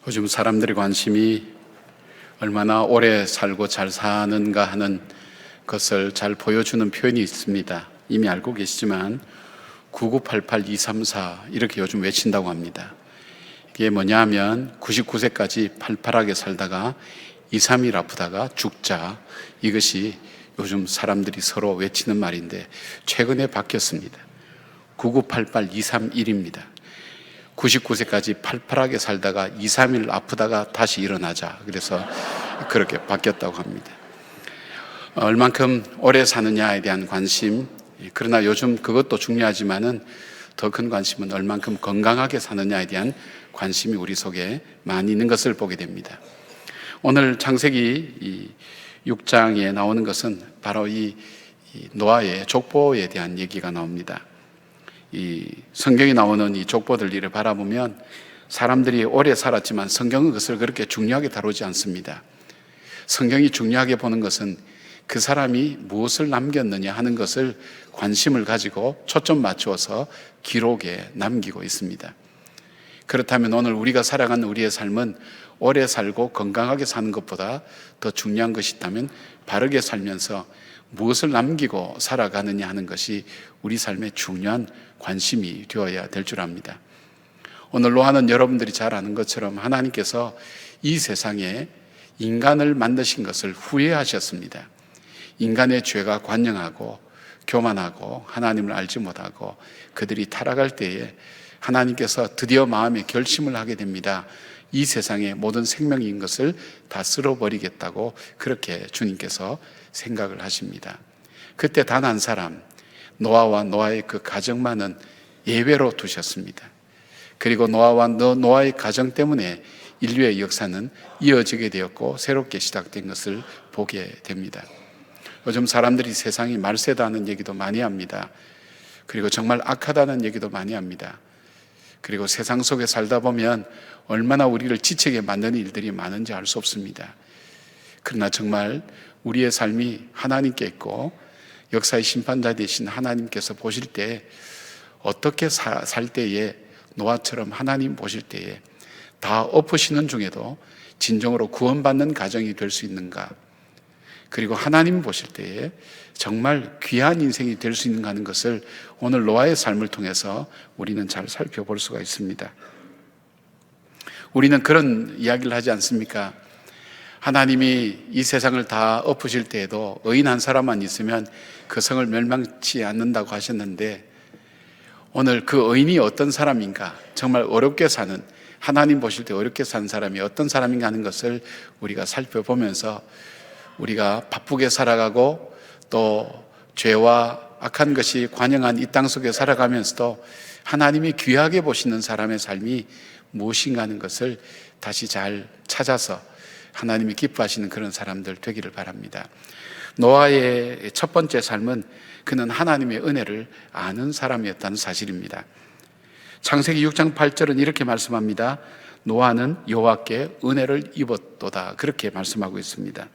요즘 사람들의 관심이 얼마나 오래 살고 잘 사는가 하는 것을 잘 보여주는 표현이 있습니다. 이미 알고 계시지만 9988234 이렇게 요즘 외친다고 합니다. 이게 뭐냐 하면 99세까지 팔팔하게 살다가 2, 3일 아프다가 죽자, 이것이 요즘 사람들이 서로 외치는 말인데 최근에 바뀌었습니다. 9988231입니다. 99세까지 팔팔하게 살다가 2, 3일 아프다가 다시 일어나자. 그래서 그렇게 바뀌었다고 합니다. 얼만큼 오래 사느냐에 대한 관심, 그러나 요즘 그것도 중요하지만은 더 큰 관심은 얼만큼 건강하게 사느냐에 대한 관심이 우리 속에 많이 있는 것을 보게 됩니다. 오늘 창세기 6장에 나오는 것은 바로 이 노아의 족보에 대한 얘기가 나옵니다. 이 성경에 나오는 이 족보들 을 바라보면 사람들이 오래 살았지만 성경은 그것을 그렇게 중요하게 다루지 않습니다. 성경이 중요하게 보는 것은 그 사람이 무엇을 남겼느냐 하는 것을 관심을 가지고 초점 맞추어서 기록에 남기고 있습니다. 그렇다면 오늘 우리가 살아가는 우리의 삶은 오래 살고 건강하게 사는 것보다 더 중요한 것이 있다면 바르게 살면서 무엇을 남기고 살아가느냐 하는 것이 우리 삶의 중요한 관심이 되어야 될 줄 압니다. 오늘 노아는 여러분들이 잘 아는 것처럼 하나님께서 이 세상에 인간을 만드신 것을 후회하셨습니다. 인간의 죄가 관영하고 교만하고 하나님을 알지 못하고 그들이 타락할 때에 하나님께서 드디어 마음에 결심을 하게 됩니다. 이 세상의 모든 생명인 것을 다 쓸어버리겠다고 그렇게 주님께서 생각을 하십니다. 그때 단 한 사람, 노아와 노아의 그 가정만은 예외로 두셨습니다. 그리고 노아와 노아의 가정 때문에 인류의 역사는 이어지게 되었고 새롭게 시작된 것을 보게 됩니다. 요즘 사람들이 세상이 말세다는 얘기도 많이 합니다. 그리고 정말 악하다는 얘기도 많이 합니다. 그리고 세상 속에 살다 보면 얼마나 우리를 지치게 만드는 일들이 많은지 알 수 없습니다. 그러나 정말 우리의 삶이 하나님께 있고 역사의 심판자 되신 하나님께서 보실 때 어떻게 살 때에 노아처럼 하나님 보실 때에 다 엎으시는 중에도 진정으로 구원받는 가정이 될 수 있는가, 그리고 하나님 보실 때에 정말 귀한 인생이 될 수 있는가 하는 것을 오늘 노아의 삶을 통해서 우리는 잘 살펴볼 수가 있습니다. 우리는 그런 이야기를 하지 않습니까? 하나님이 이 세상을 다 엎으실 때에도 의인 한 사람만 있으면 그 성을 멸망치 않는다고 하셨는데, 오늘 그 의인이 어떤 사람인가, 정말 어렵게 사는, 하나님 보실 때 어렵게 사는 사람이 어떤 사람인가 하는 것을 우리가 살펴보면서 우리가 바쁘게 살아가고 또 죄와 악한 것이 관영한 이 땅 속에 살아가면서도 하나님이 귀하게 보시는 사람의 삶이 무엇인가 하는 것을 다시 잘 찾아서 하나님이 기뻐하시는 그런 사람들 되기를 바랍니다. 노아의 첫 번째 삶은 그는 하나님의 은혜를 아는 사람이었다는 사실입니다. 창세기 6장 8절은 이렇게 말씀합니다. 노아는 여호와께 은혜를 입었도다, 그렇게 말씀하고 있습니다.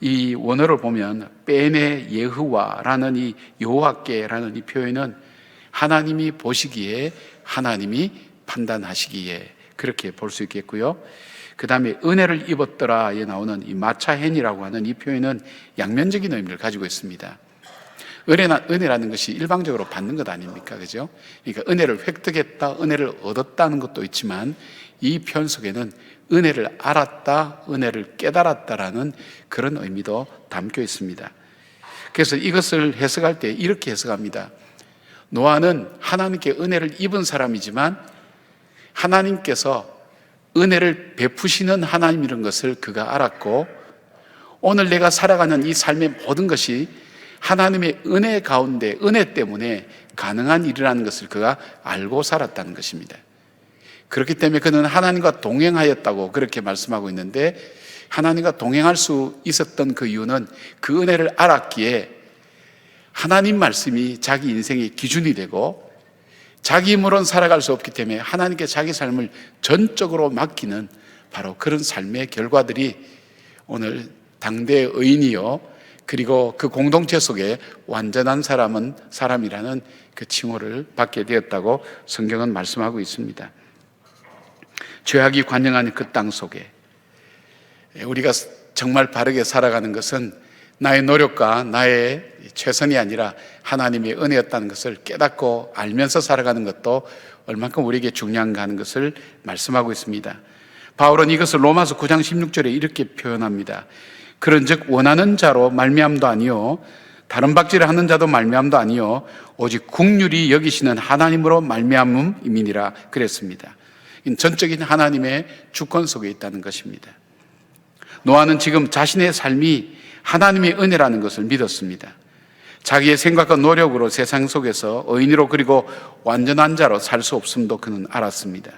이 원어를 보면 베네 예후와라는 이 여호와께라는 이 표현은 하나님이 보시기에, 하나님이 판단하시기에, 그렇게 볼 수 있겠고요. 그 다음에 은혜를 입었더라에 나오는 이 마차헨이라고 하는 이 표현은 양면적인 의미를 가지고 있습니다. 은혜라는 것이 일방적으로 받는 것 아닙니까? 그죠? 그러니까 은혜를 획득했다, 은혜를 얻었다는 것도 있지만 이 표현 속에는 은혜를 알았다, 은혜를 깨달았다라는 그런 의미도 담겨 있습니다. 그래서 이것을 해석할 때 이렇게 해석합니다. 노아는 하나님께 은혜를 입은 사람이지만 하나님께서 은혜를 베푸시는 하나님이라는 것을 그가 알았고, 오늘 내가 살아가는 이 삶의 모든 것이 하나님의 은혜 가운데, 은혜 때문에 가능한 일이라는 것을 그가 알고 살았다는 것입니다. 그렇기 때문에 그는 하나님과 동행하였다고 그렇게 말씀하고 있는데, 하나님과 동행할 수 있었던 그 이유는 그 은혜를 알았기에 하나님 말씀이 자기 인생의 기준이 되고, 자기 힘으로는 살아갈 수 없기 때문에 하나님께 자기 삶을 전적으로 맡기는 바로 그런 삶의 결과들이 오늘 당대의 의인이요, 그리고 그 공동체 속에 완전한 사람이라는 그 칭호를 받게 되었다고 성경은 말씀하고 있습니다. 죄악이 관영하는 그 땅 속에 우리가 정말 바르게 살아가는 것은 나의 노력과 나의 최선이 아니라 하나님의 은혜였다는 것을 깨닫고 알면서 살아가는 것도 얼만큼 우리에게 중요한가 하는 것을 말씀하고 있습니다. 바울은 이것을 로마서 9장 16절에 이렇게 표현합니다. 그런즉 원하는 자로 말미암도 아니요 다른 박질을 하는 자도 말미암도 아니요 오직 국률이 여기시는 하나님으로 말미암음이니라 그랬습니다. 전적인 하나님의 주권 속에 있다는 것입니다. 노아는 지금 자신의 삶이 하나님의 은혜라는 것을 믿었습니다. 자기의 생각과 노력으로 세상 속에서 의인으로 그리고 완전한 자로 살 수 없음도 그는 알았습니다.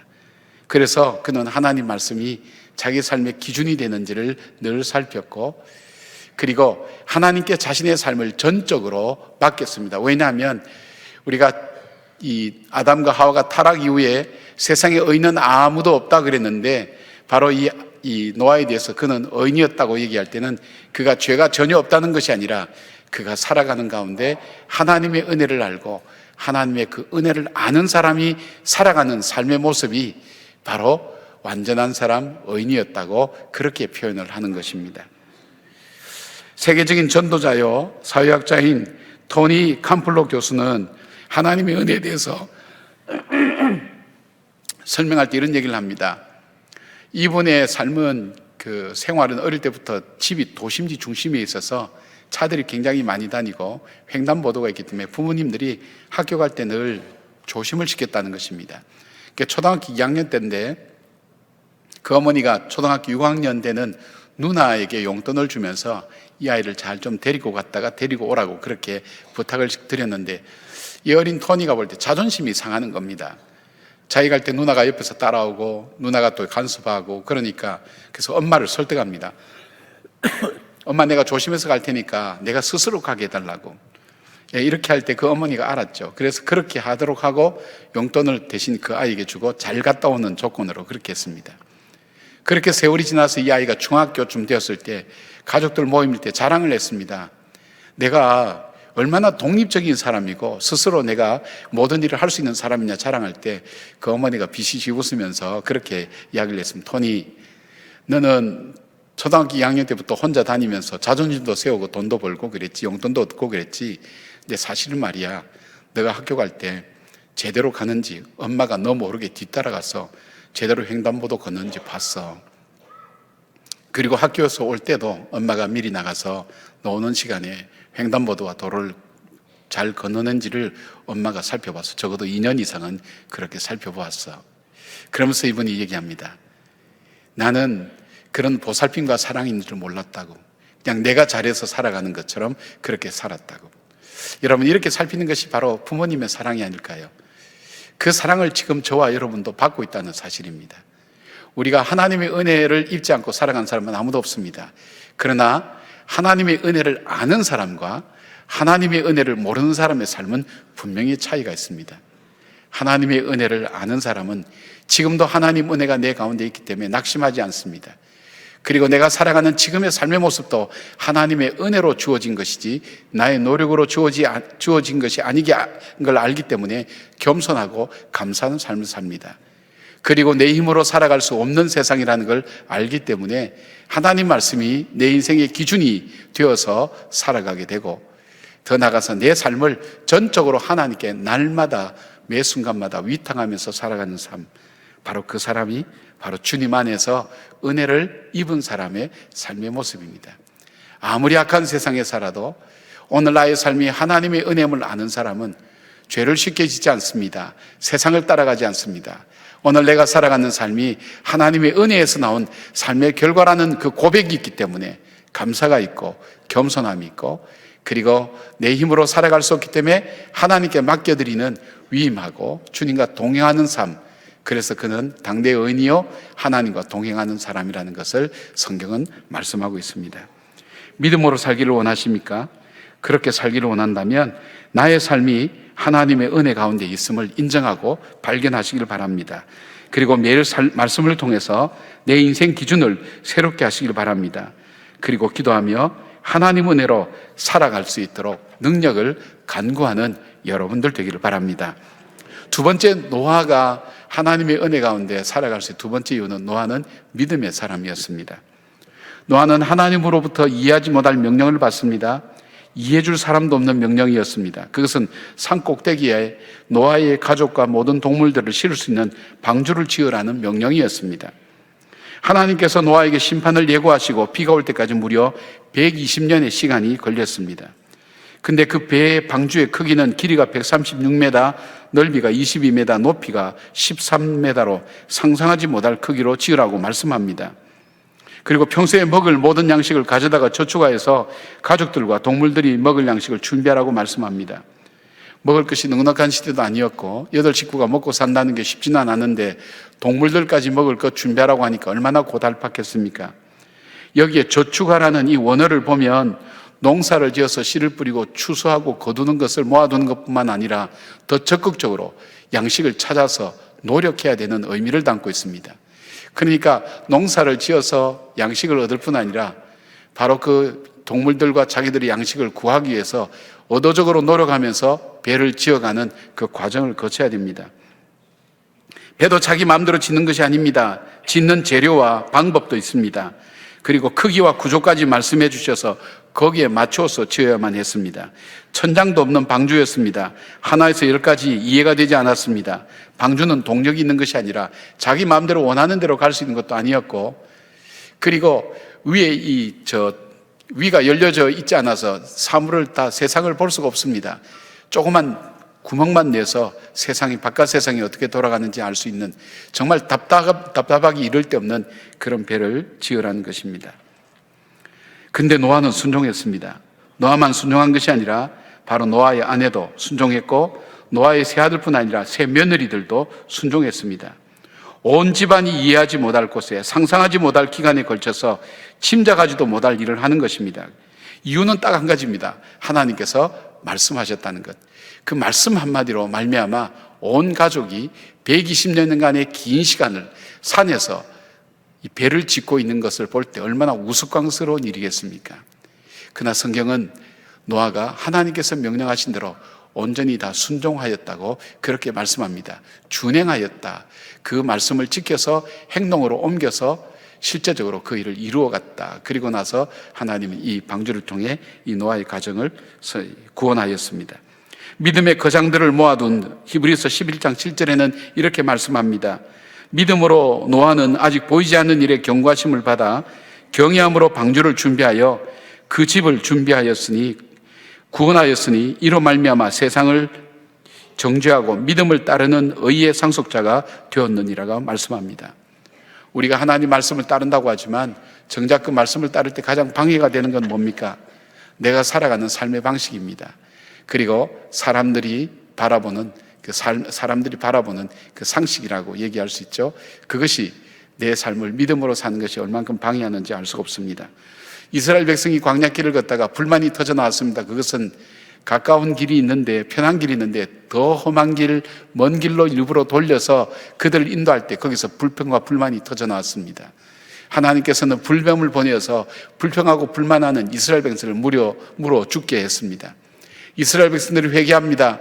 그래서 그는 하나님 말씀이 자기 삶의 기준이 되는지를 늘 살폈고, 그리고 하나님께 자신의 삶을 전적으로 맡겼습니다. 왜냐하면 우리가 이 아담과 하와가 타락 이후에 세상에 의인은 아무도 없다 그랬는데, 바로 이 노아에 대해서 그는 의인이었다고 얘기할 때는 그가 죄가 전혀 없다는 것이 아니라 그가 살아가는 가운데 하나님의 은혜를 알고 하나님의 그 은혜를 아는 사람이 살아가는 삶의 모습이 바로 완전한 사람, 의인이었다고 그렇게 표현을 하는 것입니다. 세계적인 전도자요 사회학자인 토니 캄플로 교수는 하나님의 은혜에 대해서 설명할 때 이런 얘기를 합니다. 이분의 삶은 그 생활은 어릴 때부터 집이 도심지 중심에 있어서 차들이 굉장히 많이 다니고 횡단보도가 있기 때문에 부모님들이 학교 갈 때 늘 조심을 시켰다는 것입니다. 초등학교 2학년 때인데 그 어머니가 초등학교 6학년 때는 누나에게 용돈을 주면서 이 아이를 잘 좀 데리고 갔다가 데리고 오라고 그렇게 부탁을 드렸는데, 이 어린 토니가 볼 때 자존심이 상하는 겁니다. 자기 갈 때 누나가 옆에서 따라오고 누나가 또 간섭하고 그러니까, 그래서 엄마를 설득합니다. 엄마, 내가 조심해서 갈 테니까 내가 스스로 가게 해달라고. 이렇게 할 때 그 어머니가 알았죠. 그래서 그렇게 하도록 하고 용돈을 대신 그 아이에게 주고 잘 갔다 오는 조건으로 그렇게 했습니다. 그렇게 세월이 지나서 이 아이가 중학교쯤 되었을 때 가족들 모임일 때 자랑을 했습니다. 내가 얼마나 독립적인 사람이고 스스로 내가 모든 일을 할 수 있는 사람이냐 자랑할 때 그 어머니가 비시시 웃으면서 그렇게 이야기를 했습니다. 토니, 너는 초등학교 2학년 때부터 혼자 다니면서 자존심도 세우고 돈도 벌고 그랬지, 용돈도 얻고 그랬지. 근데 사실은 말이야, 너가 학교 갈 때 제대로 가는지 엄마가 너 모르게 뒤따라가서 제대로 횡단보도 걷는지 봤어. 그리고 학교에서 올 때도 엄마가 미리 나가서 너 오는 시간에 횡단보도와 도로를 잘 건너는지를 엄마가 살펴봤어. 적어도 2년 이상은 그렇게 살펴보았어. 그러면서 이분이 얘기합니다. 나는 그런 보살핌과 사랑이 있는 줄 몰랐다고. 그냥 내가 잘해서 살아가는 것처럼 그렇게 살았다고. 여러분, 이렇게 살피는 것이 바로 부모님의 사랑이 아닐까요? 그 사랑을 지금 저와 여러분도 받고 있다는 사실입니다. 우리가 하나님의 은혜를 입지 않고 살아간 사람은 아무도 없습니다. 그러나 하나님의 은혜를 아는 사람과 하나님의 은혜를 모르는 사람의 삶은 분명히 차이가 있습니다. 하나님의 은혜를 아는 사람은 지금도 하나님 은혜가 내 가운데 있기 때문에 낙심하지 않습니다. 그리고 내가 살아가는 지금의 삶의 모습도 하나님의 은혜로 주어진 것이지 나의 노력으로 주어진 것이 아니게 걸 알기 때문에 겸손하고 감사하는 삶을 삽니다. 그리고 내 힘으로 살아갈 수 없는 세상이라는 걸 알기 때문에 하나님 말씀이 내 인생의 기준이 되어서 살아가게 되고, 더 나아가서 내 삶을 전적으로 하나님께 날마다 매 순간마다 위탁하면서 살아가는 삶, 바로 그 사람이 바로 주님 안에서 은혜를 입은 사람의 삶의 모습입니다. 아무리 악한 세상에 살아도 오늘 나의 삶이 하나님의 은혜임을 아는 사람은 죄를 쉽게 짓지 않습니다. 세상을 따라가지 않습니다. 오늘 내가 살아가는 삶이 하나님의 은혜에서 나온 삶의 결과라는 그 고백이 있기 때문에 감사가 있고 겸손함이 있고, 그리고 내 힘으로 살아갈 수 없기 때문에 하나님께 맡겨드리는 위임하고 주님과 동행하는 삶, 그래서 그는 당대의 의인이요 하나님과 동행하는 사람이라는 것을 성경은 말씀하고 있습니다. 믿음으로 살기를 원하십니까? 그렇게 살기를 원한다면 나의 삶이 하나님의 은혜 가운데 있음을 인정하고 발견하시길 바랍니다. 그리고 매일 말씀을 통해서 내 인생 기준을 새롭게 하시길 바랍니다. 그리고 기도하며 하나님 은혜로 살아갈 수 있도록 능력을 간구하는 여러분들 되기를 바랍니다. 두 번째, 노아가 하나님의 은혜 가운데 살아갈 수 있는 두 번째 이유는 노아는 믿음의 사람이었습니다. 노아는 하나님으로부터 이해하지 못할 명령을 받습니다. 이해해 줄 사람도 없는 명령이었습니다. 그것은 산 꼭대기에 노아의 가족과 모든 동물들을 실을 수 있는 방주를 지으라는 명령이었습니다. 하나님께서 노아에게 심판을 예고하시고 비가 올 때까지 무려 120년의 시간이 걸렸습니다. 근데 그 배의 방주의 크기는 길이가 136m, 넓이가 22m, 높이가 13m로 상상하지 못할 크기로 지으라고 말씀합니다. 그리고 평소에 먹을 모든 양식을 가져다가 저축하여서 가족들과 동물들이 먹을 양식을 준비하라고 말씀합니다. 먹을 것이 넉넉한 시대도 아니었고 8식구가 먹고 산다는 게 쉽지는 않았는데 동물들까지 먹을 것 준비하라고 하니까 얼마나 고달팠겠습니까? 여기에 저축하라는 이 원어를 보면 농사를 지어서 씨를 뿌리고 추수하고 거두는 것을 모아두는 것뿐만 아니라 더 적극적으로 양식을 찾아서 노력해야 되는 의미를 담고 있습니다. 그러니까 농사를 지어서 양식을 얻을 뿐 아니라 바로 그 동물들과 자기들의 양식을 구하기 위해서 의도적으로 노력하면서 배를 지어가는 그 과정을 거쳐야 됩니다. 배도 자기 마음대로 짓는 것이 아닙니다. 짓는 재료와 방법도 있습니다. 그리고 크기와 구조까지 말씀해 주셔서 거기에 맞춰서 지어야만 했습니다. 천장도 없는 방주였습니다. 하나에서 10가지 이해가 되지 않았습니다. 방주는 동력이 있는 것이 아니라 자기 마음대로 원하는 대로 갈 수 있는 것도 아니었고, 그리고 위에 위가 열려져 있지 않아서 사물을 다 세상을 볼 수가 없습니다. 조그만 구멍만 내서 바깥 세상이 어떻게 돌아가는지 알 수 있는 정말 답답하기 이를 데 없는 그런 배를 지으라는 것입니다. 근데 노아는 순종했습니다. 노아만 순종한 것이 아니라 바로 노아의 아내도 순종했고 노아의 세 아들뿐 아니라 세 며느리들도 순종했습니다. 온 집안이 이해하지 못할 곳에 상상하지 못할 기간에 걸쳐서 짐작하지도 못할 일을 하는 것입니다. 이유는 딱 한 가지입니다. 하나님께서 말씀하셨다는 것. 그 말씀 한마디로 말미암아 온 가족이 120년간의 긴 시간을 산에서 이 배를 짓고 있는 것을 볼 때 얼마나 우스꽝스러운 일이겠습니까? 그러나 성경은 노아가 하나님께서 명령하신 대로 온전히 다 순종하였다고 그렇게 말씀합니다. 준행하였다. 그 말씀을 지켜서 행동으로 옮겨서 실제적으로 그 일을 이루어갔다. 그리고 나서 하나님은 이 방주를 통해 이 노아의 가정을 구원하였습니다. 믿음의 거장들을 모아둔 히브리서 11장 7절에는 이렇게 말씀합니다. 믿음으로 노아는 아직 보이지 않는 일에 경고하심을 받아 경외함으로 방주를 준비하여 그 집을 구원하였으니 이로 말미암아 세상을 정죄하고 믿음을 따르는 의의 상속자가 되었느니라고 말씀합니다. 우리가 하나님 말씀을 따른다고 하지만 정작 그 말씀을 따를 때 가장 방해가 되는 건 뭡니까? 내가 살아가는 삶의 방식입니다. 그리고 사람들이 바라보는 그 상식이라고 얘기할 수 있죠. 그것이 내 삶을 믿음으로 사는 것이 얼만큼 방해하는지 알 수가 없습니다. 이스라엘 백성이 광야길을 걷다가 불만이 터져 나왔습니다. 그것은 가까운 길이 있는데, 편한 길이 있는데 더 험한 길, 먼 길로 일부러 돌려서 그들을 인도할 때 거기서 불평과 불만이 터져 나왔습니다. 하나님께서는 불뱀을 보내어서 불평하고 불만하는 이스라엘 백성을 물어 죽게 했습니다. 이스라엘 백성들이 회개합니다.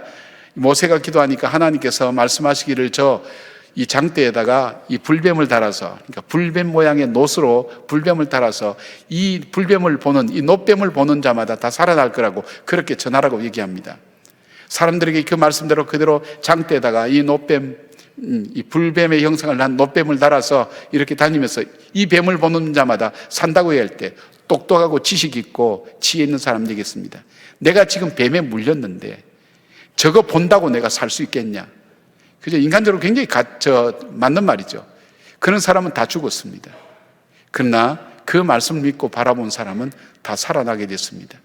모세가 기도하니까 하나님께서 말씀하시기를 이 장대에다가 이 불뱀을 달아서, 그러니까 불뱀 모양의 놋으로 불뱀을 달아서 이 불뱀을 보는, 이 놋뱀을 보는 자마다 다 살아날 거라고 그렇게 전하라고 얘기합니다. 사람들에게 그 말씀대로 그대로 장대에다가 이 불뱀의 형상을 난 놋뱀을 달아서 이렇게 다니면서 이 뱀을 보는 자마다 산다고 해야 할 때 똑똑하고 지식 있고 지혜 있는 사람 되겠습니다. 내가 지금 뱀에 물렸는데 저거 본다고 내가 살 수 있겠냐? 그죠? 인간적으로 굉장히 맞는 말이죠. 그런 사람은 다 죽었습니다. 그러나 그 말씀을 믿고 바라본 사람은 다 살아나게 됐습니다.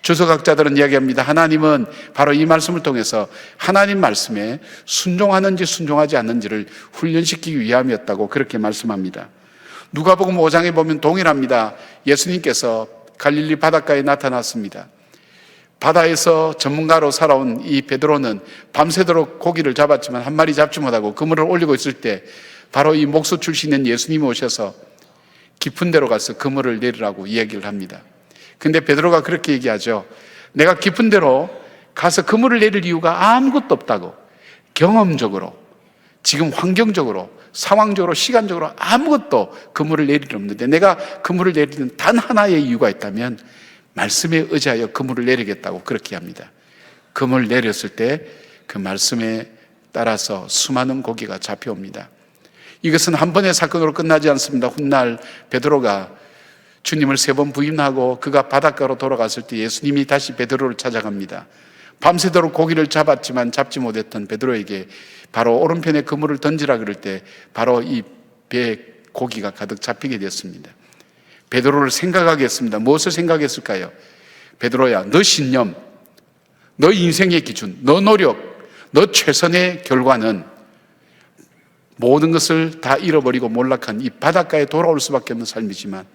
주석학자들은 이야기합니다. 하나님은 바로 이 말씀을 통해서 하나님 말씀에 순종하는지 순종하지 않는지를 훈련시키기 위함이었다고 그렇게 말씀합니다. 누가복음 5장에 보면 동일합니다. 예수님께서 갈릴리 바닷가에 나타났습니다. 바다에서 전문가로 살아온 이 베드로는 밤새도록 고기를 잡았지만 한 마리 잡지 못하고 그물을 올리고 있을 때 바로 이 목수 출신인 예수님이 오셔서 깊은 데로 가서 그물을 내리라고 이야기를 합니다. 근데 베드로가 그렇게 얘기하죠. 내가 깊은 데로 가서 그물을 내릴 이유가 아무것도 없다고. 경험적으로 지금 환경적으로, 상황적으로, 시간적으로 아무것도 그물을 내릴 일 없는데 내가 그물을 내리는 단 하나의 이유가 있다면 말씀에 의지하여 그물을 내리겠다고 그렇게 합니다. 그물을 내렸을 때 그 말씀에 따라서 수많은 고기가 잡혀옵니다. 이것은 한 번의 사건으로 끝나지 않습니다. 훗날 베드로가 주님을 3번 부인하고 그가 바닷가로 돌아갔을 때 예수님이 다시 베드로를 찾아갑니다. 밤새도록 고기를 잡았지만 잡지 못했던 베드로에게 바로 오른편에 그물을 던지라 그럴 때 바로 이 배에 고기가 가득 잡히게 됐습니다. 베드로를 생각하게 했습니다. 무엇을 생각했을까요? 베드로야, 너 신념, 너 인생의 기준, 너 노력, 너 최선의 결과는 모든 것을 다 잃어버리고 몰락한 이 바닷가에 돌아올 수밖에 없는 삶이지만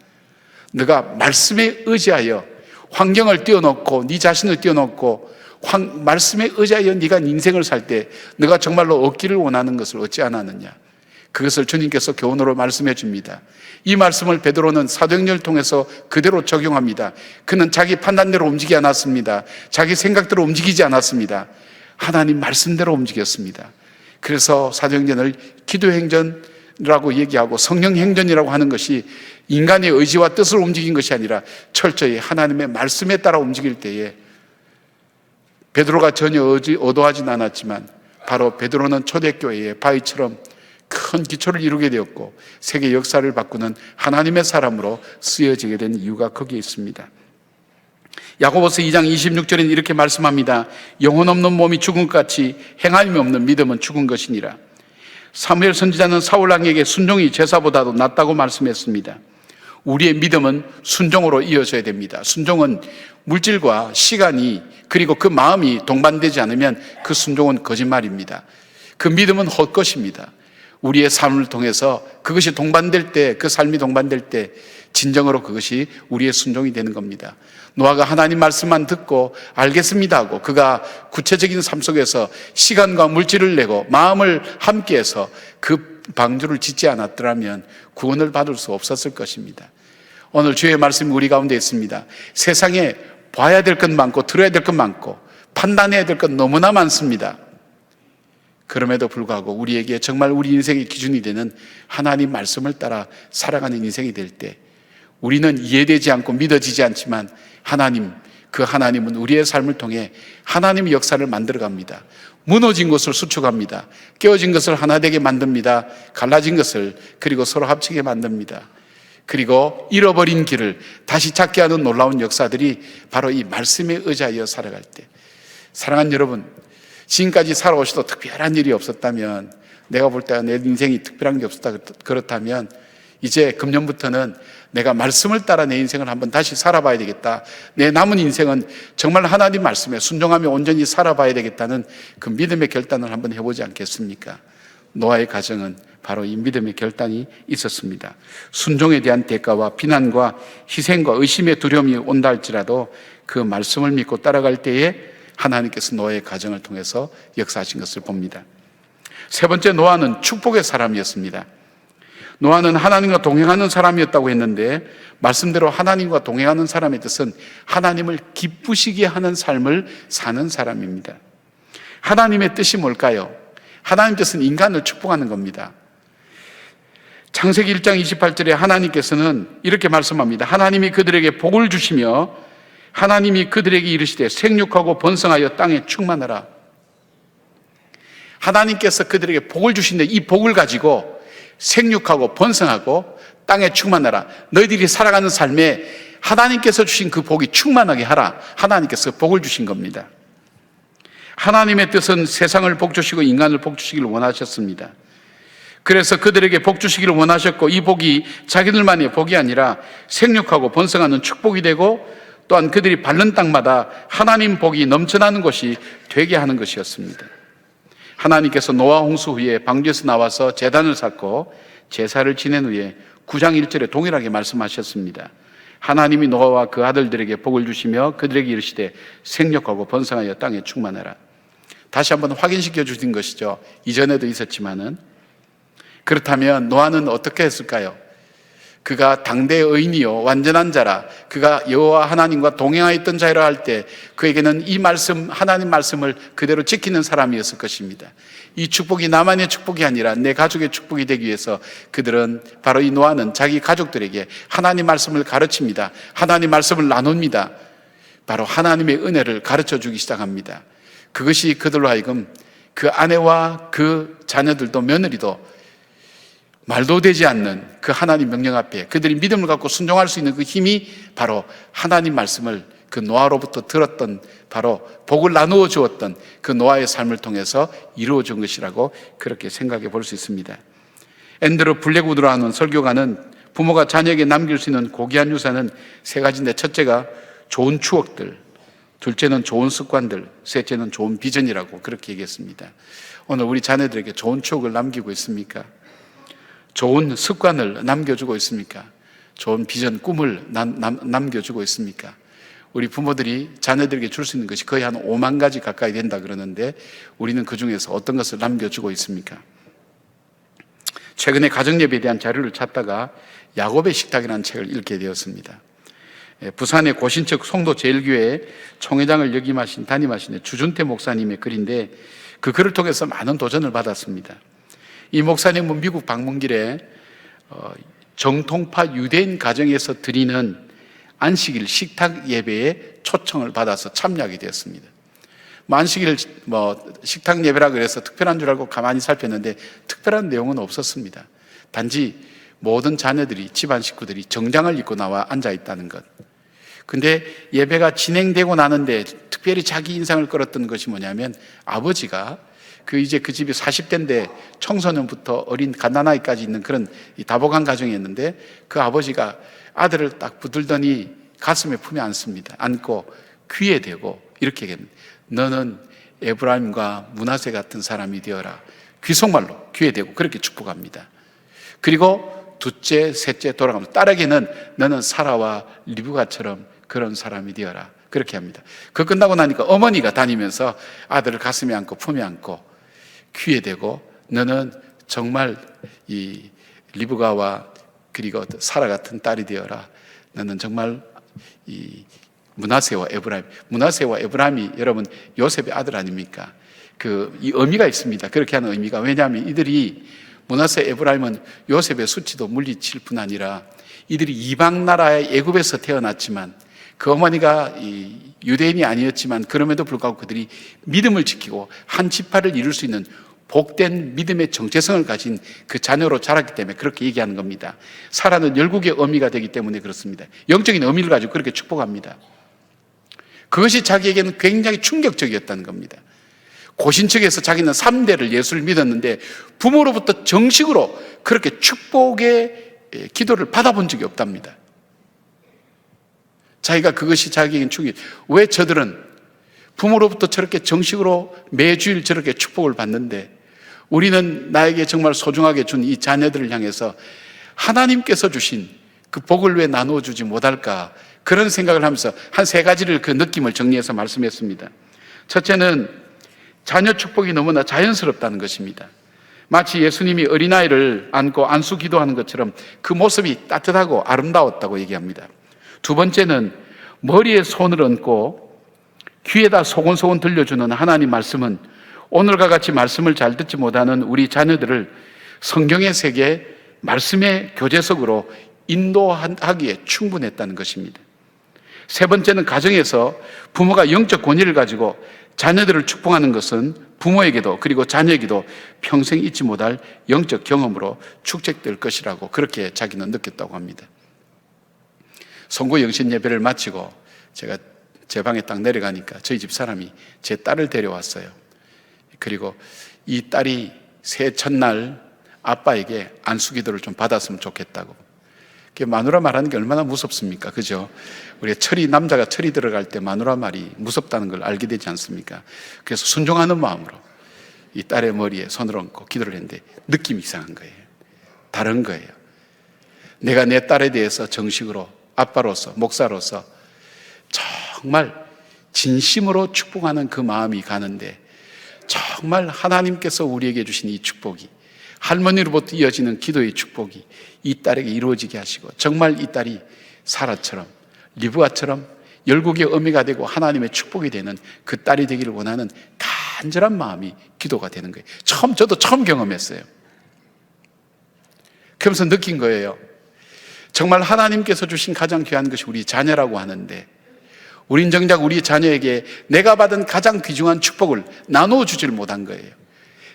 너가 말씀에 의지하여 환경을 띄워놓고 네 자신을 띄워놓고 말씀에 의지하여 네가 인생을 살 때 너가 정말로 얻기를 원하는 것을 얻지 않았느냐, 그것을 주님께서 교훈으로 말씀해 줍니다. 이 말씀을 베드로는 사도행전을 통해서 그대로 적용합니다. 그는 자기 판단대로 움직이지 않았습니다. 자기 생각대로 움직이지 않았습니다. 하나님 말씀대로 움직였습니다. 그래서 사도행전을 기도행전이라고 얘기하고 성령행전이라고 하는 것이 인간의 의지와 뜻을 움직인 것이 아니라 철저히 하나님의 말씀에 따라 움직일 때에 베드로가 전혀 의도하진 않았지만 바로 베드로는 초대교회의 바위처럼 큰 기초를 이루게 되었고 세계 역사를 바꾸는 하나님의 사람으로 쓰여지게 된 이유가 거기에 있습니다. 야고보서 2장 26절에는 이렇게 말씀합니다. 영혼 없는 몸이 죽은 것 같이 행함이 없는 믿음은 죽은 것이니라. 사무엘 선지자는 사울 왕에게 순종이 제사보다도 낫다고 말씀했습니다. 우리의 믿음은 순종으로 이어져야 됩니다. 순종은 물질과 시간이 그리고 그 마음이 동반되지 않으면 그 순종은 거짓말입니다. 그 믿음은 헛것입니다. 우리의 삶을 통해서 그것이 동반될 때, 그 삶이 동반될 때 진정으로 그것이 우리의 순종이 되는 겁니다. 노아가 하나님 말씀만 듣고 알겠습니다 하고 그가 구체적인 삶 속에서 시간과 물질을 내고 마음을 함께해서 그 방주를 짓지 않았더라면 구원을 받을 수 없었을 것입니다. 오늘 주의 말씀이 우리 가운데 있습니다. 세상에 봐야 될 것 많고 들어야 될 것 많고 판단해야 될 것 너무나 많습니다. 그럼에도 불구하고 우리에게 정말 우리 인생의 기준이 되는 하나님 말씀을 따라 살아가는 인생이 될 때 우리는 이해되지 않고 믿어지지 않지만 그 하나님은 우리의 삶을 통해 하나님의 역사를 만들어갑니다. 무너진 것을 수축합니다. 깨어진 것을 하나 되게 만듭니다. 갈라진 것을 그리고 서로 합치게 만듭니다. 그리고 잃어버린 길을 다시 찾게 하는 놀라운 역사들이 바로 이 말씀에 의지하여 살아갈 때, 사랑하는 여러분, 지금까지 살아오셔도 특별한 일이 없었다면, 내가 볼 때 내 인생이 특별한 게 없었다 그렇다면 이제 금년부터는 내가 말씀을 따라 내 인생을 한번 다시 살아봐야 되겠다. 내 남은 인생은 정말 하나님 말씀에 순종하며 온전히 살아봐야 되겠다는 그 믿음의 결단을 한번 해보지 않겠습니까? 노아의 가정은 바로 이 믿음의 결단이 있었습니다. 순종에 대한 대가와 비난과 희생과 의심의 두려움이 온다 할지라도 그 말씀을 믿고 따라갈 때에 하나님께서 노아의 가정을 통해서 역사하신 것을 봅니다. 세 번째, 노아는 축복의 사람이었습니다. 노아는 하나님과 동행하는 사람이었다고 했는데 말씀대로 하나님과 동행하는 사람의 뜻은 하나님을 기쁘시게 하는 삶을 사는 사람입니다. 하나님의 뜻이 뭘까요? 하나님의 뜻은 인간을 축복하는 겁니다. 창세기 1장 28절에 하나님께서는 이렇게 말씀합니다. 하나님이 그들에게 복을 주시며 하나님이 그들에게 이르시되 생육하고 번성하여 땅에 충만하라. 하나님께서 그들에게 복을 주신데 이 복을 가지고 생육하고 번성하고 땅에 충만하라. 너희들이 살아가는 삶에 하나님께서 주신 그 복이 충만하게 하라. 하나님께서 복을 주신 겁니다. 하나님의 뜻은 세상을 복주시고 인간을 복주시기를 원하셨습니다. 그래서 그들에게 복주시기를 원하셨고 이 복이 자기들만의 복이 아니라 생육하고 번성하는 축복이 되고 또한 그들이 밟는 땅마다 하나님 복이 넘쳐나는 것이 되게 하는 것이었습니다. 하나님께서 노아 홍수 후에 방주에서 나와서 제단을 쌓고 제사를 지낸 후에 9장 1절에 동일하게 말씀하셨습니다. 하나님이 노아와 그 아들들에게 복을 주시며 그들에게 이르시되 생육하고 번성하여 땅에 충만하라. 다시 한번 확인시켜 주신 것이죠. 이전에도 있었지만은. 그렇다면 노아는 어떻게 했을까요? 그가 당대의 의인이요 완전한 자라, 그가 여호와 하나님과 동행하였던 자라 할 때 그에게는 이 말씀, 하나님 말씀을 그대로 지키는 사람이었을 것입니다. 이 축복이 나만의 축복이 아니라 내 가족의 축복이 되기 위해서 그들은, 바로 이 노아는 자기 가족들에게 하나님 말씀을 가르칩니다. 하나님 말씀을 나눕니다. 바로 하나님의 은혜를 가르쳐 주기 시작합니다. 그것이 그들로 하여금 그 아내와 그 자녀들도, 며느리도 말도 되지 않는 그 하나님 명령 앞에 그들이 믿음을 갖고 순종할 수 있는 그 힘이 바로 하나님 말씀을 그 노아로부터 들었던, 바로 복을 나누어 주었던 그 노아의 삶을 통해서 이루어진 것이라고 그렇게 생각해 볼 수 있습니다. 앤드루 블랙우드라는 설교가는 부모가 자녀에게 남길 수 있는 고귀한 유산은 세 가지인데, 첫째가 좋은 추억들, 둘째는 좋은 습관들, 셋째는 좋은 비전이라고 그렇게 얘기했습니다. 오늘 우리 자녀들에게 좋은 추억을 남기고 있습니까? 좋은 습관을 남겨주고 있습니까? 좋은 비전, 꿈을 남겨주고 있습니까? 우리 부모들이 자녀들에게 줄 수 있는 것이 거의 한 5만 가지 가까이 된다 그러는데, 우리는 그 중에서 어떤 것을 남겨주고 있습니까? 최근에 가정예배에 대한 자료를 찾다가 야곱의 식탁이라는 책을 읽게 되었습니다. 부산의 고신척 송도 제일교회 총회장을 담임하신 주준태 목사님의 글인데, 그 글을 통해서 많은 도전을 받았습니다. 이 목사님은 미국 방문길에 정통파 유대인 가정에서 드리는 안식일 식탁 예배에 초청을 받아서 참여하게 되었습니다. 안식일 식탁 예배라 그래서 특별한 줄 알고 가만히 살폈는데 특별한 내용은 없었습니다. 단지 모든 자녀들이, 집안 식구들이 정장을 입고 나와 앉아 있다는 것. 근데 예배가 진행되고 나는데 특별히 자기 인상을 끌었던 것이 뭐냐면, 아버지가 그 집이 40대인데 청소년부터 어린 갓난아이까지 있는 그런 다복한 가정이었는데, 그 아버지가 아들을 딱 붙들더니 가슴에 품에 안고 귀에 대고 이렇게 얘기합니다. 너는 에브라임과 므낫세 같은 사람이 되어라. 귀속말로 귀에 대고 그렇게 축복합니다. 그리고 둘째, 셋째 돌아가면서 딸에게는 너는 사라와 리브가처럼 그런 사람이 되어라. 그렇게 합니다. 그 끝나고 나니까 어머니가 다니면서 아들을 가슴에 안고 품에 안고 귀에 대고 너는 정말 이 리브가와 그리고 사라 같은 딸이 되어라. 너는 정말 이 므낫세와 에브라임이 여러분 요셉의 아들 아닙니까? 이 의미가 있습니다. 그렇게 하는 의미가, 왜냐하면 이들이 므낫세, 에브라임은 요셉의 수치도 물리칠 뿐 아니라 이들이 이방 나라의 애굽에서 태어났지만 그 어머니가 유대인이 아니었지만 그럼에도 불구하고 그들이 믿음을 지키고 한 지파를 이룰 수 있는 복된 믿음의 정체성을 가진 그 자녀로 자랐기 때문에 그렇게 얘기하는 겁니다. 사라는 열국의 어미가 되기 때문에 그렇습니다. 영적인 의미를 가지고 그렇게 축복합니다. 그것이 자기에게는 굉장히 충격적이었다는 겁니다. 고신척에서 자기는 3대를 예수를 믿었는데 부모로부터 정식으로 그렇게 축복의 기도를 받아본 적이 없답니다. 자기가 그것이 자기에겐 충격. 왜 저들은 부모로부터 저렇게 정식으로 매주일 저렇게 축복을 받는데 우리는 나에게 정말 소중하게 준 이 자녀들을 향해서 하나님께서 주신 그 복을 왜 나누어 주지 못할까, 그런 생각을 하면서 한 3가지를 그 느낌을 정리해서 말씀했습니다. 첫째는 자녀 축복이 너무나 자연스럽다는 것입니다. 마치 예수님이 어린아이를 안고 안수 기도하는 것처럼 그 모습이 따뜻하고 아름다웠다고 얘기합니다. 두 번째는 머리에 손을 얹고 귀에다 소곤소곤 들려주는 하나님 말씀은 오늘과 같이 말씀을 잘 듣지 못하는 우리 자녀들을 성경의 세계, 말씀의 교재석으로 인도하기에 충분했다는 것입니다. 세 번째는 가정에서 부모가 영적 권위를 가지고 자녀들을 축복하는 것은 부모에게도 그리고 자녀에게도 평생 잊지 못할 영적 경험으로 축적될 것이라고 그렇게 자기는 느꼈다고 합니다. 송구 영신 예배를 마치고 제가 제 방에 딱 내려가니까 저희 집 사람이 제 딸을 데려왔어요. 그리고 이 딸이 새해 첫날 아빠에게 안수기도를 좀 받았으면 좋겠다고. 마누라 말하는 게 얼마나 무섭습니까? 그죠? 우리가 남자가 철이 들어갈 때 마누라 말이 무섭다는 걸 알게 되지 않습니까? 그래서 순종하는 마음으로 이 딸의 머리에 손을 얹고 기도를 했는데 느낌이 이상한 거예요. 다른 거예요. 내가 내 딸에 대해서 정식으로 아빠로서, 목사로서 정말 진심으로 축복하는 그 마음이 가는데, 정말 하나님께서 우리에게 주신 이 축복이, 할머니로부터 이어지는 기도의 축복이 이 딸에게 이루어지게 하시고, 정말 이 딸이 사라처럼, 리브가처럼 열국의 어미가 되고 하나님의 축복이 되는 그 딸이 되기를 원하는 간절한 마음이 기도가 되는 거예요. 저도 처음 경험했어요. 그러면서 느낀 거예요. 정말 하나님께서 주신 가장 귀한 것이 우리 자녀라고 하는데, 우린 정작 우리 자녀에게 내가 받은 가장 귀중한 축복을 나누어 주질 못한 거예요.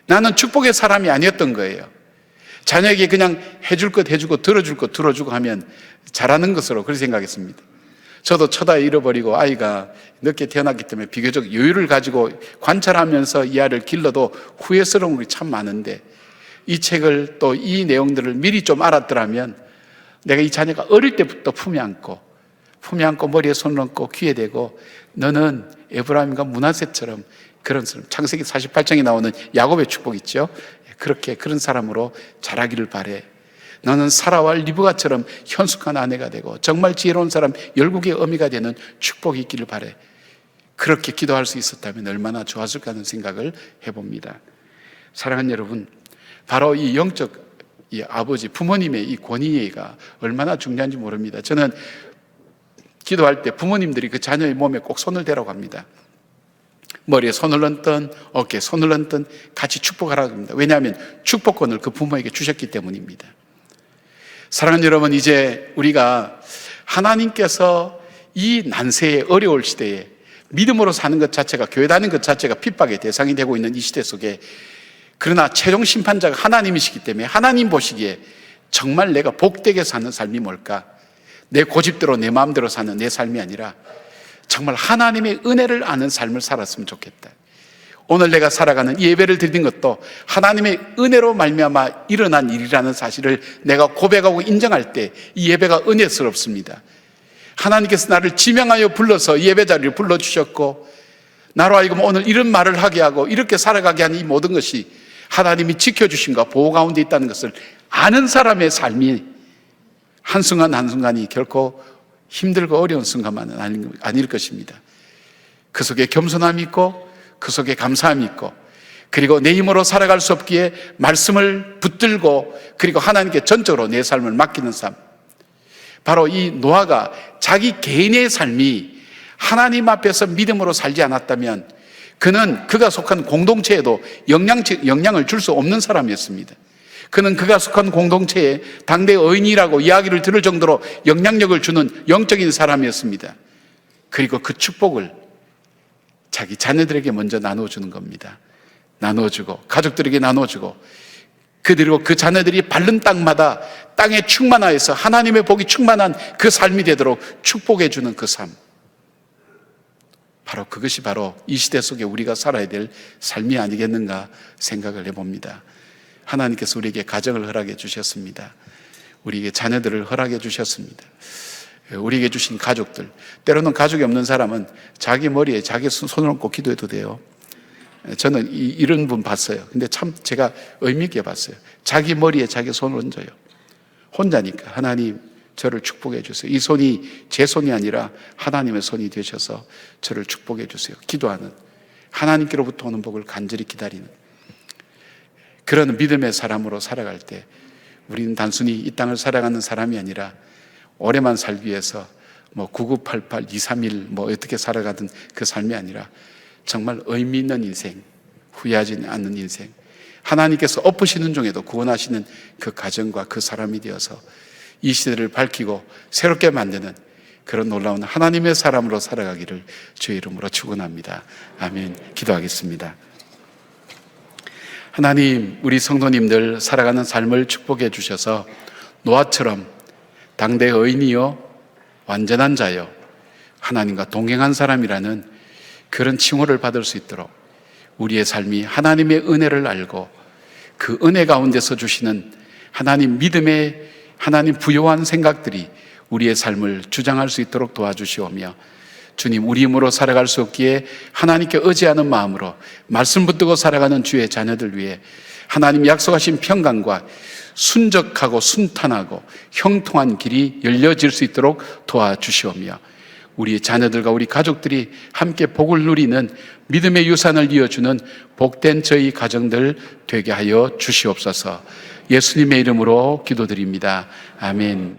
나는 축복의 사람이 아니었던 거예요. 자녀에게 그냥 해줄 것 해주고 들어줄 것 들어주고 하면 잘하는 것으로 그렇게 생각했습니다. 저도 쳐다 잃어버리고 아이가 늦게 태어났기 때문에 비교적 여유를 가지고 관찰하면서 이 아이를 길러도 후회스러운 것이 참 많은데, 이 책을 또 이 내용들을 미리 좀 알았더라면 내가 이 자녀가 어릴 때부터 품에 안고 머리에 손을 얹고 귀에 대고, 너는 에브라임과 므낫세처럼 그런 사람, 창세기 48장에 나오는 야곱의 축복 있죠. 그런 사람으로 자라기를 바래. 너는 사라와 리브가처럼 현숙한 아내가 되고 정말 지혜로운 사람, 열국의 어미가 되는 축복이 있기를 바래. 그렇게 기도할 수 있었다면 얼마나 좋았을까 하는 생각을 해봅니다. 사랑하는 여러분, 바로 이 영적 이 아버지, 부모님의 이 권위가 얼마나 중요한지 모릅니다. 저는 기도할 때 부모님들이 그 자녀의 몸에 꼭 손을 대라고 합니다. 머리에 손을 얹든 어깨에 손을 얹든 같이 축복하라고 합니다. 왜냐하면 축복권을 그 부모에게 주셨기 때문입니다. 사랑하는 여러분, 이제 우리가 하나님께서 이 난세의 어려울 시대에 믿음으로 사는 것 자체가, 교회 다니는 것 자체가 핍박의 대상이 되고 있는 이 시대 속에, 그러나 최종 심판자가 하나님이시기 때문에 하나님 보시기에 정말 내가 복되게 사는 삶이 뭘까? 내 고집대로 내 마음대로 사는 내 삶이 아니라 정말 하나님의 은혜를 아는 삶을 살았으면 좋겠다. 오늘 내가 살아가는 이 예배를 드리는 것도 하나님의 은혜로 말미암아 일어난 일이라는 사실을 내가 고백하고 인정할 때 이 예배가 은혜스럽습니다. 하나님께서 나를 지명하여 불러서 예배 자리를 불러주셨고, 나로 하여금 오늘 이런 말을 하게 하고 이렇게 살아가게 하는 이 모든 것이 하나님이 지켜주신과 보호 가운데 있다는 것을 아는 사람의 삶이 한순간 한순간이 결코 힘들고 어려운 순간만은 아닐 것입니다. 그 속에 겸손함이 있고 그 속에 감사함이 있고, 그리고 내 힘으로 살아갈 수 없기에 말씀을 붙들고 그리고 하나님께 전적으로 내 삶을 맡기는 삶, 바로 이 노아가 자기 개인의 삶이 하나님 앞에서 믿음으로 살지 않았다면 그는 그가 속한 공동체에도 영향을 줄 수 없는 사람이었습니다. 그는 그가 속한 공동체에 당대 의인이라고 이야기를 들을 정도로 영향력을 주는 영적인 사람이었습니다. 그리고 그 축복을 자기 자녀들에게 먼저 나눠주는 겁니다. 나눠주고 가족들에게 나눠주고, 그리고 그 자녀들이 밟는 땅마다 땅에 충만하여서 하나님의 복이 충만한 그 삶이 되도록 축복해주는 그 삶, 바로 그것이 바로 이 시대 속에 우리가 살아야 될 삶이 아니겠는가 생각을 해봅니다. 하나님께서 우리에게 가정을 허락해 주셨습니다. 우리에게 자녀들을 허락해 주셨습니다. 우리에게 주신 가족들, 때로는 가족이 없는 사람은 자기 머리에 자기 손을 얹고 기도해도 돼요. 저는 이런 분 봤어요. 근데 참 제가 의미 있게 봤어요. 자기 머리에 자기 손을 얹어요. 혼자니까 하나님 저를 축복해 주세요. 이 손이 제 손이 아니라 하나님의 손이 되셔서 저를 축복해 주세요. 기도하는, 하나님께로부터 오는 복을 간절히 기다리는 그런 믿음의 사람으로 살아갈 때, 우리는 단순히 이 땅을 살아가는 사람이 아니라 오래만 살기 위해서 9988, 231 어떻게 살아가든 그 삶이 아니라 정말 의미 있는 인생, 후회하지 않는 인생, 하나님께서 엎으시는 중에도 구원하시는 그 가정과 그 사람이 되어서 이 시대를 밝히고 새롭게 만드는 그런 놀라운 하나님의 사람으로 살아가기를 주의 이름으로 축원합니다. 아멘. 기도하겠습니다. 하나님, 우리 성도님들 살아가는 삶을 축복해 주셔서 노아처럼 당대 의인이요 완전한 자요 하나님과 동행한 사람이라는 그런 칭호를 받을 수 있도록 우리의 삶이 하나님의 은혜를 알고 그 은혜 가운데서 주시는 하나님 믿음의 하나님 부요한 생각들이 우리의 삶을 주장할 수 있도록 도와주시오며, 주님, 우리 힘으로 살아갈 수 없기에 하나님께 의지하는 마음으로 말씀 붙들고 살아가는 주의 자녀들 위해 하나님 약속하신 평강과 순적하고 순탄하고 형통한 길이 열려질 수 있도록 도와주시오며, 우리 자녀들과 우리 가족들이 함께 복을 누리는 믿음의 유산을 이어주는 복된 저희 가정들 되게 하여 주시옵소서. 예수님의 이름으로 기도드립니다. 아멘.